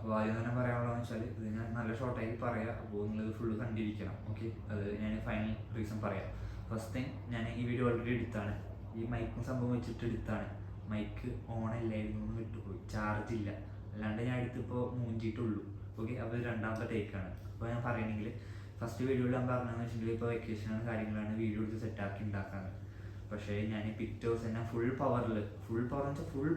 അപ്പോൾ ആദ്യം തന്നെ പറയാനുള്ളതെന്ന് വെച്ചാൽ ഇത് ഞാൻ നല്ല ഷോർട്ടായി പറയാം. അപ്പോൾ നിങ്ങൾ ഫുള്ള് കണ്ടിരിക്കണം. ഓക്കെ, അത് ഞാൻ ഫൈനൽ റീസൺ പറയാം. ഫസ്റ്റ് തിങ്, ഞാൻ ഈ വീഡിയോ ഓൾറെഡി എടുത്താണ്. ഈ മൈക്കും സംഭവം വെച്ചിട്ട് എടുത്താണ്. മൈക്ക് ഓണല്ലായിരുന്നു, ഒന്ന് വിട്ടുപോയി, ചാർജ് ഇല്ല. അല്ലാണ്ട് ഞാൻ എടുത്തിപ്പോൾ മൂഞ്ചിട്ടുള്ളൂ. ഓക്കെ, അപ്പോൾ രണ്ടാമത്തെ ടേക്കാണ്. അപ്പോൾ ഞാൻ പറയണമെങ്കിൽ ഫസ്റ്റ് വീഡിയോയിൽ ഞാൻ പറഞ്ഞതെന്ന് വെച്ചിട്ടുണ്ടെങ്കിൽ ഇപ്പോൾ വെക്കേഷനാണ് കാര്യങ്ങളാണ് വീഡിയോ എടുത്ത് സെറ്റാക്കി ഉണ്ടാക്കാറ്. പക്ഷേ ഞാൻ പിറ്റേ ദിവസം തന്നെ ഫുൾ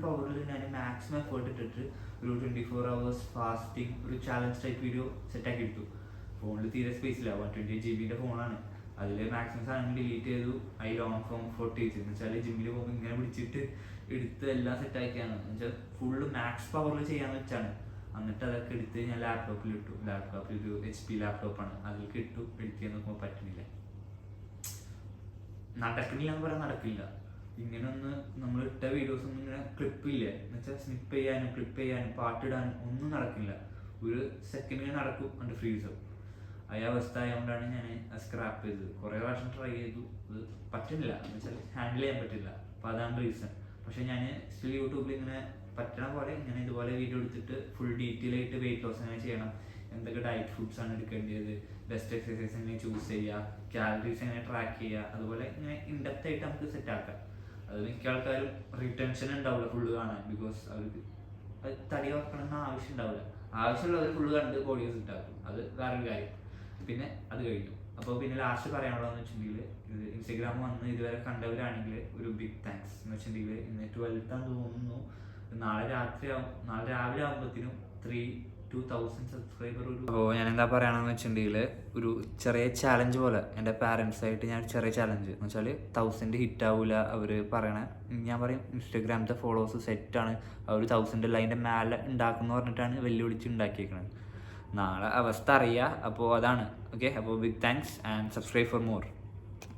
പവറിൽ ഞാൻ മാക്സിമം എഫേർട്ട് ഇട്ടിട്ട് ഒരു 24 hours ഫാസ്റ്റിംഗ് ഒരു ചാലഞ്ച് ടൈപ്പ് വീഡിയോ സെറ്റാക്കി എടുത്തു. ഫോണിൽ തീരെ സ്പേസ് ഇല്ല, 128 GB ഫോണാണ്. അതിൽ മാക്സിമം സാധനം ഡിലീറ്റ് ചെയ്തു. അതിൽ ലോങ് ഫോം ഫോട്ടോസ് എന്ന് വെച്ചാൽ ജിമ്മിൽ പോകുമ്പോൾ ഇങ്ങനെ പിടിച്ചിട്ട് എടുത്ത് എല്ലാം സെറ്റാക്കിയാണ്. എന്ന് വെച്ചാൽ ഫുള്ള് മാക്സ് പവറിൽ ചെയ്യാന്ന് വെച്ചാണ്. എന്നിട്ട് അതൊക്കെ എടുത്ത് ഞാൻ ലാപ്ടോപ്പിൽ ഇട്ടു. ലാപ്ടോപ്പിൽ ഒരു HP ലാപ്ടോപ്പാണ്, അതിലേക്ക് ഇട്ടു. എഡിറ്റ് ചെയ്യാൻ നോക്കുമ്പോൾ പറ്റുന്നില്ല. നടക്കില്ല എന്ന് പറയാൻ നടക്കില്ല. ഇങ്ങനെ ഒന്ന് നമ്മൾ ഇട്ട വീഡിയോസ് ഒന്നും ഇങ്ങനെ ക്ലിപ്പില്ല എന്ന് വെച്ചാൽ സ്നിപ്പ് ചെയ്യാനും ക്ലിപ്പ് ചെയ്യാനും പാട്ടിടാനും ഒന്നും നടക്കില്ല. ഒരു സെക്കൻഡിന് നടക്കും, എന്നിട്ട് ഫ്രീസ് ആവും. ആ അവസ്ഥ ആയതുകൊണ്ടാണ് ഞാൻ സ്ക്രാപ്പ് ചെയ്തത്. കുറേ പ്രാവശ്യം ട്രൈ ചെയ്തു, അത് പറ്റുന്നില്ല. എന്ന് വെച്ചാൽ ഹാൻഡിൽ ചെയ്യാൻ പറ്റില്ല. അപ്പോൾ അതാണ് റീസൺ. പക്ഷേ ഞാൻ സ്റ്റിൽ യൂട്യൂബിൽ ഇങ്ങനെ പറ്റണ പോലെ ഇങ്ങനെ ഇതുപോലെ വീഡിയോ എടുത്തിട്ട് ഫുൾ ഡീറ്റെയിൽ ആയിട്ട് വെയിറ്റ് ലോസ് എങ്ങനെ ചെയ്യണം, എന്തൊക്കെ ഡയറ്റ് ഫുഡ്സ് ആണ് എടുക്കേണ്ടത്, ബെസ്റ്റ് എക്സസൈസ് എങ്ങനെ ചൂസ് ചെയ്യുക, കാലറീസ് എങ്ങനെ ട്രാക്ക് ചെയ്യുക, അതുപോലെ ഇങ്ങനെ ഇൻഡെപ്ത് ആയിട്ട് നമുക്ക് സെറ്റ് ആക്കാം. അത് മിക്ക ആൾക്കാരും റിട്ടൻഷൻ ഉണ്ടാവില്ല ഫുള്ള് കാണാൻ. ബിക്കോസ് അവർക്ക് അത് തടി വെക്കണമെന്ന് ആവശ്യം ഉണ്ടാവില്ല. ആവശ്യമുള്ളവർ ഫുള്ള് കണ്ട് ബോഡി സെറ്റ് ആക്കും. അത് വേറൊരു കാര്യം. പിന്നെ അത് കഴിഞ്ഞു. അപ്പോൾ പിന്നെ ലാസ്റ്റ് പറയാനുള്ളതെന്ന് വെച്ചിട്ടുണ്ടെങ്കിൽ ഇത് ഇൻസ്റ്റഗ്രാം വന്ന് ഇതുവരെ കണ്ടവരാണെങ്കിൽ ഒരു ബിഗ് താങ്ക്സ്. എന്ന് വെച്ചിട്ടുണ്ടെങ്കിൽ ഇന്ന് 12th തോന്നുന്നു, നാളെ രാവിലെ ആകുമ്പോഴത്തേനും 2,000 സബ്സ്ക്രൈബർ. അപ്പോൾ ഞാൻ എന്താ പറയുകയാണെന്ന് വെച്ചിട്ടുണ്ടെങ്കിൽ ഒരു ചെറിയ ചാലഞ്ച് പോലെ എൻ്റെ പാരൻസായിട്ട് ഞാൻ ചെറിയ ചാലഞ്ച് എന്ന് വെച്ചാൽ 1000 ഹിറ്റ് ആവില്ല അവർ പറയണേ. ഞാൻ പറയും ഇൻസ്റ്റഗ്രാമിലത്തെ ഫോളോവേഴ്സ് സെറ്റാണ്, അവർ 1000 അതിൻ്റെ മേലെ ഉണ്ടാക്കുമെന്ന് പറഞ്ഞിട്ടാണ് വെല്ലുവിളിച്ച് ഉണ്ടാക്കിയേക്കണത്. നാളെ അവസ്ഥ അറിയാം. അപ്പോൾ അതാണ്. ഓക്കെ, അപ്പോൾ big thanks and subscribe for more.